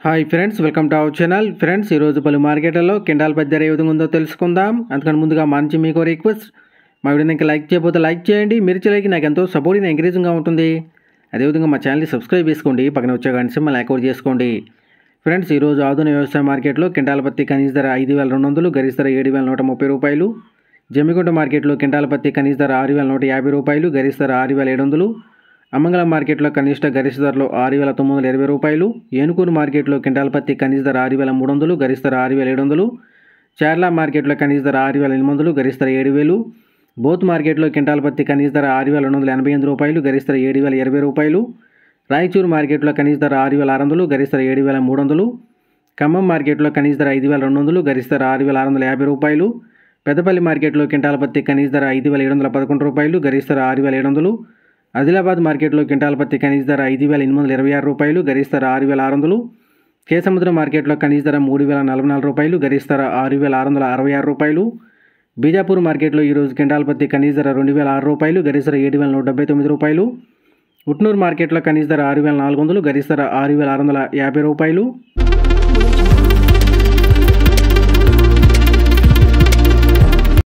Hi friends, welcome to our channel. Friends, ఈరోజు పలు మార్కెట్లలో కింటాల్ పత్తి ధర ఏ విధంగా ఉందో తెలుసుకుందాం. అందుకని ముందుగా మా నుంచి మీకు రిక్వెస్ట్, మా వీడియోని ఇంకా లైక్ చేయకపోతే లైక్ చేయండి. మీరు చేయడానికి నాకు ఎంతో సపోర్టింగ్ ఎంకరేజింగ్గా ఉంటుంది. అదేవిధంగా మా ఛానల్ని సబ్స్క్రైబ్ చేసుకోండి, పక్కన వచ్చే గంట సింబల్ యాక్టివేట్ చేసుకోండి. ఫ్రెండ్స్, ఈరోజు ఆధునిక వ్యవసాయ మార్కెట్లో కింటాల్ పత్తి కనీస ధర 5,200, గరిష్ట ధర 7,130 రూపాయలు. జమ్మికుంట మార్కెట్లో కింటాల్ పత్తి కనీస ధర 6,150 రూపాయలు, గరిష్ట ధర 6,700. అమంగళం మార్కెట్లో కనిష్ట గరిష్ట ధరలో 6,920 రూపాయలు. ఏనుకూరు మార్కెట్లో కింటాల్ పత్తి కనీస ధర 6,300, గరిష్ట ధర 6,700. చార్ల మార్కెట్లో కనీస ధర 6,800, గరిష్ట ధర 7,000. బోత్ మార్కెట్లో కింటాల్ పత్తి కనీస ధర 6,288 రూపాయలు, గరిష్ట ధర 7,020 రూపాయలు. రాయచూరు మార్కెట్లో కనీస ధర 6,600, గరిష్ట ధర 7,300. ఖమ్మం మార్కెట్లో కనీస ధర 5,200, గరిష్ట ధర 6,650 రూపాయలు. పెద్దపల్లి మార్కెట్లో కింటాల్ పత్తి కనీస ధర 5,711 రూపాయలు, గరిష్ట ధర 6,700. ఆదిలాబాద్ మార్కెట్లో కింటాల్ పత్తి కనీస ధర 5,826 రూపాయలు, గరిష్ట ధర 6,600. కేసముద్రం మార్కెట్లో కనీస ధర 3,044 రూపాయలు, గరిష్ట ధర 6,666 రూపాయలు. బీజాపూర్ మార్కెట్లో ఈరోజు కింటాల్ పత్తి కనీస ధర 2,006 రూపాయలు, గరిష్ట ధర 7,179 రూపాయలు. ఉట్నూరు మార్కెట్లో కనీస ధర 6,400, గరిష్ట ధర 6,650 రూపాయలు.